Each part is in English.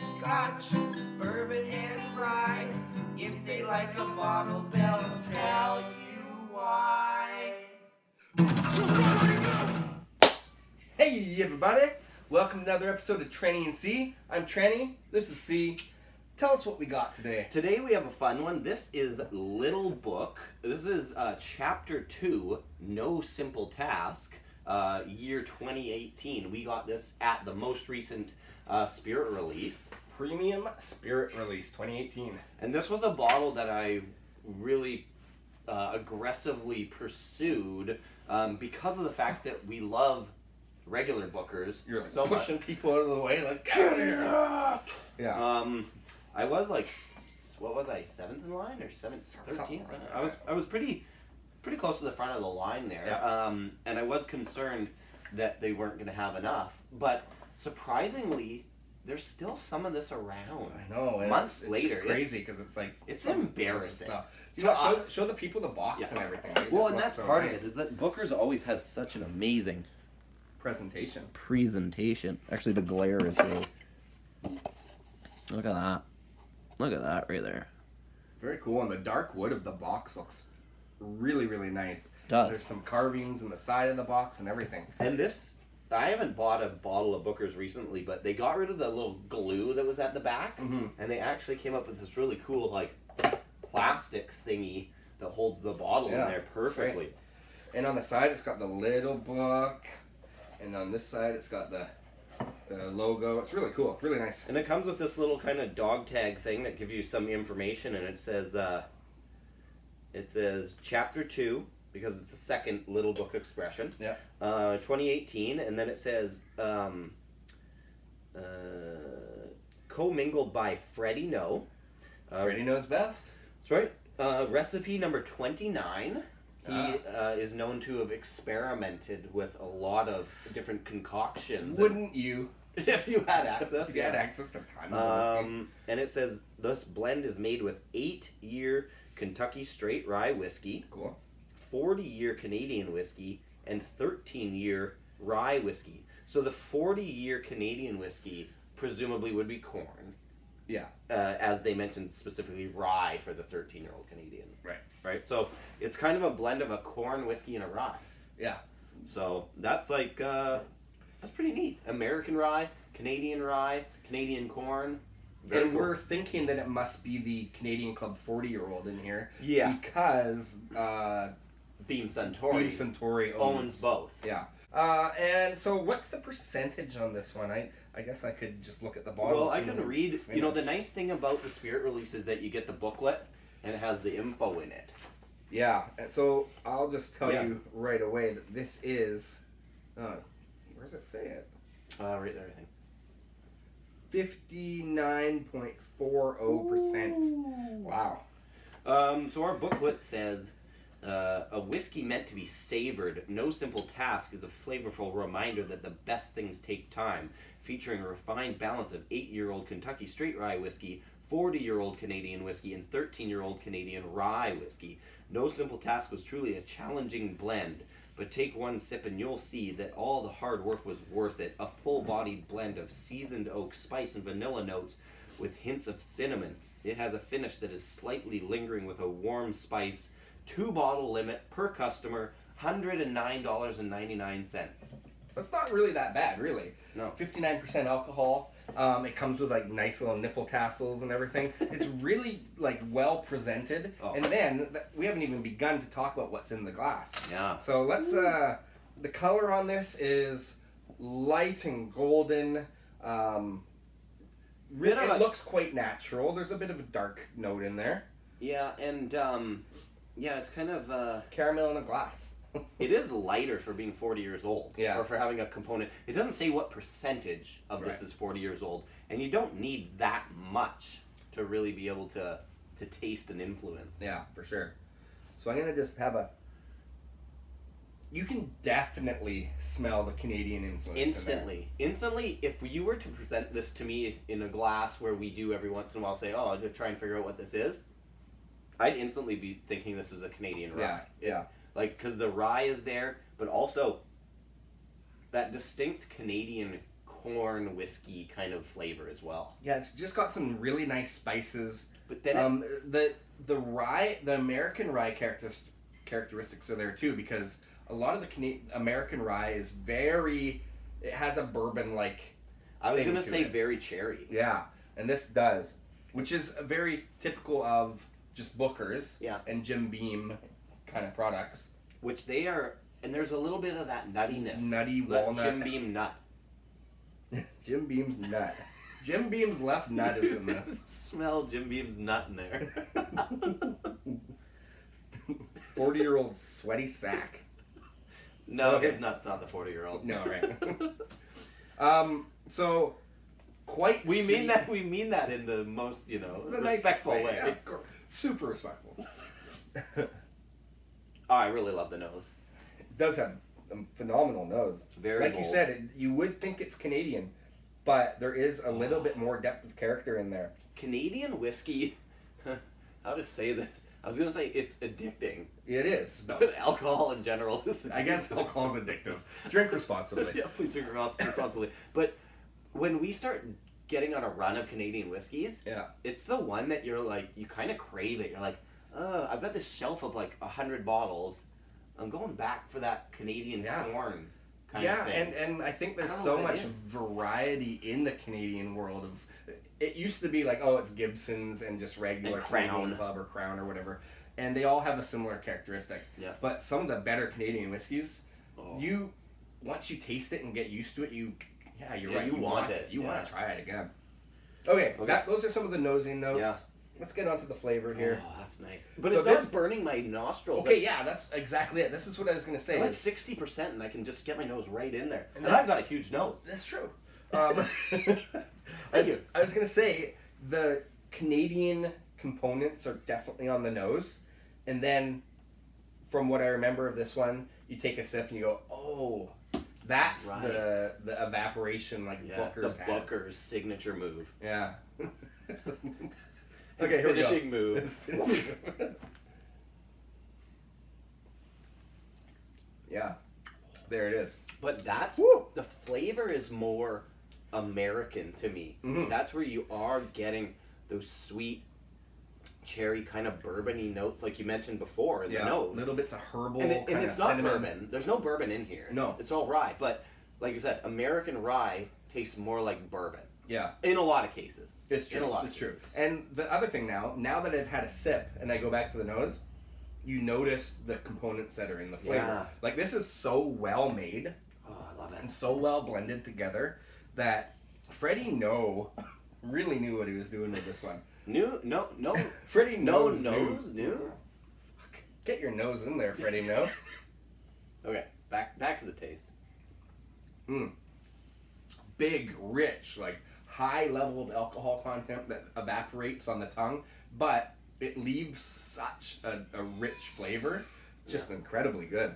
Scotch, bourbon, and rye. If they like a bottle, they'll tell you why. Hey everybody, welcome to another episode of Tranny and C. I'm Tranny, this is C. Tell us what we got today. Today we have a fun one. This is Little Book. This is Chapter 2, No Simple Task, year 2018. We got this at the most recent Spirit release. Premium Spirit Release 2018. And this was a bottle that I really aggressively pursued because of the fact that we love regular bookers. You're like so pushing much. people out of the way, like, get out of here! Yeah. I was like, what was I, 7th in line or 13th? I was pretty close to the front of the line there. Yeah. And I was concerned that they weren't going to have enough. But surprisingly, there's still some of this around. I know. Months it's later. Just crazy because it's like... It's embarrassing. You know, show the people the box and everything. It well, just and that's looks so part nice. of it, is that Booker's always has such an amazing presentation. Actually, the glare is here. Look at that. Look at that right there. Very cool, and the dark wood of the box looks really, really nice. Does. There's some carvings in the side of the box and everything. And this, I haven't bought a bottle of Booker's recently, but they got rid of the little glue that was at the back, and they actually came up with this really cool, like, plastic thingy that holds the bottle in there perfectly. And on the side, it's got the little book, and on this side, it's got the logo. It's really cool, really nice. And it comes with this little kind of dog tag thing that gives you some information, and it says Chapter 2, because it's a second Little Book expression. Yeah. 2018, and then it says commingled by Freddie No. Freddie knows best. That's right. Recipe number 29. He is known to have experimented with a lot of different concoctions. Wouldn't you? If you had access. If you had access to tons of whiskey. And it says, this blend is made with 8-year Kentucky straight rye whiskey. Cool. 40-year Canadian whiskey, and 13-year rye whiskey. So the 40-year Canadian whiskey presumably would be corn. Yeah. As they mentioned specifically rye for the 13-year-old Canadian. Right. So it's kind of a blend of a corn whiskey and a rye. Yeah. So that's like, that's pretty neat. American rye, Canadian corn. Very and cool. we're thinking that it must be the Canadian Club 40-year-old in here. Yeah. Because Beam Suntory owns both. Yeah. And so what's the percentage on this one? I guess I could just look at the bottle. Well, I can read. You know, the nice thing about the Spirit release is that you get the booklet and it has the info in it. Yeah. And so I'll just tell you right away that this is... where does it say it? Right there, I think. 59.40%. Wow. So our booklet says, a whiskey meant to be savored. No Simple Task is a flavorful reminder that the best things take time, featuring a refined balance of 8-year-old Kentucky straight rye whiskey, 40-year-old Canadian whiskey, and 13-year-old Canadian rye whiskey. No Simple Task was truly a challenging blend, but take one sip and you'll see that all the hard work was worth it. A full-bodied blend of seasoned oak, spice, and vanilla notes with hints of cinnamon. It has a finish that is slightly lingering with a warm spice. 2-bottle limit per customer, $109.99. That's not really that bad, really. No. 59% alcohol. It comes with like nice little nipple tassels and everything. It's really like well presented. Oh. And then we haven't even begun to talk about what's in the glass. Yeah. So let's. The color on this is light and golden. It looks quite natural. There's a bit of a dark note in there. Yeah, and it's kind of caramel in a glass. It is lighter for being 40 years old. Yeah. Or for having a component. It doesn't say what percentage of this is 40 years old. And you don't need that much to really be able to taste and influence. Yeah, for sure. So I'm going to just have a... You can definitely smell the Canadian influence. Instantly, if you were to present this to me in a glass where we do every once in a while say, I'll just try and figure out what this is, I'd instantly be thinking this is a Canadian rye. Yeah. Like, because the rye is there, but also that distinct Canadian corn whiskey kind of flavor as well. Yeah, it's just got some really nice spices. But then The rye, the American rye characteristics are there too, because a lot of the American rye is it has a bourbon like. I was gonna say very cherry. Yeah, and this does, which is very typical of just Booker's and Jim Beam kind of products. Which they are, and there's a little bit of that nuttiness. Nutty walnut. Jim Beam nut. Jim Beam's nut. Jim Beam's left nut is in this. Smell Jim Beam's nut in there. 40-year-old sweaty sack. No, his nut's not the 40-year-old. No, right. So, quite. We mean that in the most, the respectful way. Yeah, of course. Super respectful. Oh, I really love the nose. It does have a phenomenal nose. Very like bold. you said, you would think it's Canadian, but there is a little bit more depth of character in there. Canadian whiskey. How to say this? I was gonna say it's addicting. It is. But alcohol in general is. I guess alcohol is addictive. Drink responsibly. Yeah, please drink responsibly. But when we start getting on a run of Canadian whiskeys, it's the one that you're like, you kind of crave it. You're like, I've got this shelf of like 100 bottles. I'm going back for that Canadian corn kind of thing. and I think there's so much variety in the Canadian world of. It used to be like, oh, it's Gibson's and just regular and Crown Canadian Club or Crown or whatever, and they all have a similar characteristic. Yeah. But some of the better Canadian whiskeys, once you taste it and get used to it, you're right. You want it. You want to try it again. Okay. Those are some of the nosing notes. Yeah. Let's get on to the flavor here. Oh, that's nice. But it's not burning my nostrils. Okay, that's exactly it. This is what I was going to say. I'm like 60% and I can just get my nose right in there. And I've got a huge nose. That's true. Thank you. I was going to say, the Canadian components are definitely on the nose. And then, from what I remember of this one, you take a sip and you go, oh, that's the evaporation like Booker's has. The Booker's signature move. Yeah. His finishing move. Yeah. There it is. But that's the flavor is more American to me. Mm-hmm. That's where you are getting those sweet cherry kind of bourbony notes like you mentioned before in the nose. Little bits of herbal and it's not cinnamon. bourbon. There's no bourbon in here. No. It's all rye. But like you said, American rye tastes more like bourbon. Yeah. In a lot of cases. It's true. It's true. And the other thing now that I've had a sip and I go back to the nose, you notice the components that are in the flavor. Yeah. Like this is so well made. Oh, I love it. And so well blended together that Freddie really knew what he was doing with this one. No. Freddie knew. Get your nose in there, Freddie. No. Okay, back to the taste. Big, rich, like high level of alcohol content that evaporates on the tongue, but it leaves such a rich flavor. Just incredibly good.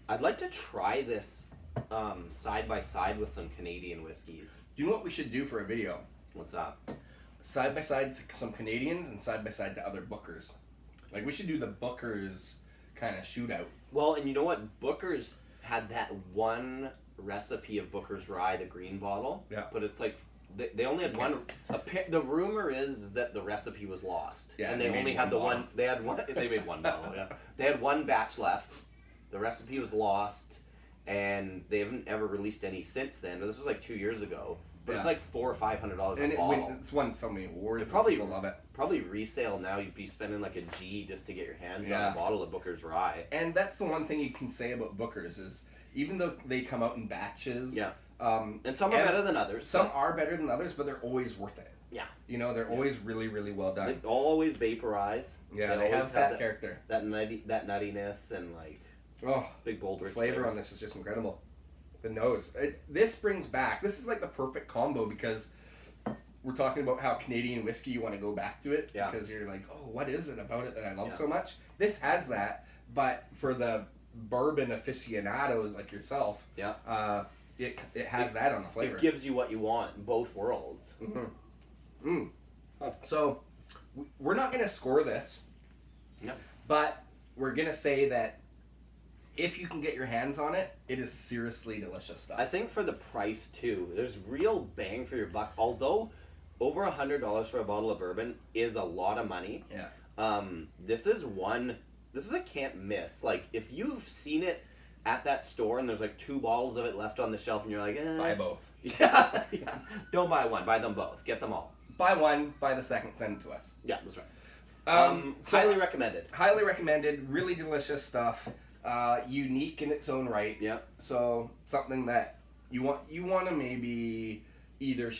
I'd like to try this side by side with some Canadian whiskeys. Do you know what we should do for a video? What's that? Side by side to some Canadians and side by side to other Bookers. Like we should do the Bookers kind of shootout. Well, and you know what? Booker's had that one recipe of Booker's Rye, the green bottle. Yeah. But it's like they only had one. The rumor is that the recipe was lost. Yeah. And they only had the one. They had one. They made one bottle. Yeah. They had one batch left. The recipe was lost, and they haven't ever released any since then. But this was like 2 years ago. But it's like $400 or $500 a bottle. It's won so many awards. People love it. Probably resale now. You'd be spending like a G just to get your hands on a bottle of Booker's Rye. And that's the one thing you can say about Booker's is even though they come out in batches. Yeah. And some are better than others. Some are better than others, but they're always worth it. Yeah. You know, they're always really, really well done. They always vaporize. Yeah, they have that character. That nuttiness and like big bold rich flavor on this is just incredible. The nose. This brings back. This is like the perfect combo because we're talking about how Canadian whiskey you want to go back to it because you're like, oh, what is it about it that I love so much? This has that, but for the bourbon aficionados like yourself, it has that on the flavor. It gives you what you want in both worlds. So we're not going to score this, but we're going to say that if you can get your hands on it, it is seriously delicious stuff. I think for the price too, there's real bang for your buck. Although over $100 for a bottle of bourbon is a lot of money. Yeah. This is a can't miss. Like if you've seen it at that store and there's like 2 bottles of it left on the shelf and you're like, buy both. Yeah. Don't buy one, buy them both. Get them all. Buy one, buy the second, send it to us. Yeah, that's right. Highly recommended. Highly recommended. Really delicious stuff. Unique in its own right. Yeah. So something that you want to maybe either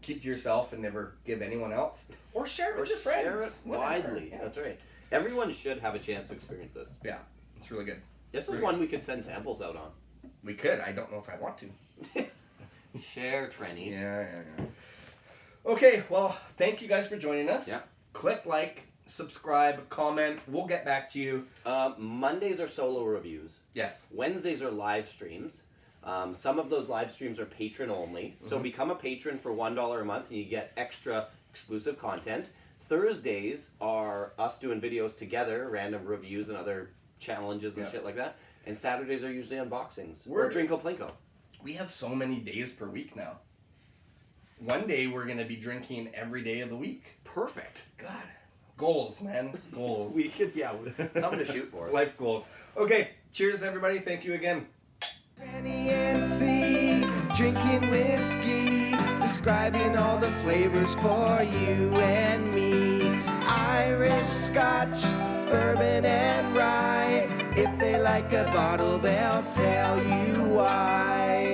keep to yourself and never give anyone else, or share it with your friends. Share it widely. Yeah. That's right. Everyone should have a chance to experience this. Yeah, it's really good. This is one we could send samples out on. We could. I don't know if I want to. Share, Trenny. Yeah. Okay, well, thank you guys for joining us. Yeah. Click like, subscribe, comment. We'll get back to you. Mondays are solo reviews. Yes. Wednesdays are live streams. Some of those live streams are patron only. So become a patron for $1 a month and you get extra exclusive content. Thursdays are us doing videos together, random reviews and other challenges and shit like that. And Saturdays are usually unboxings. Or Drinko Plinko. We have so many days per week now. One day we're going to be drinking every day of the week. Perfect. God. Goals, man. Goals. We could, something to shoot for. Life goals. Okay, cheers everybody. Thank you again. Penny and C, drinking whiskey, describing all the flavors for you and me. Irish, Scotch, bourbon and rye. If they like a bottle, they'll tell you why.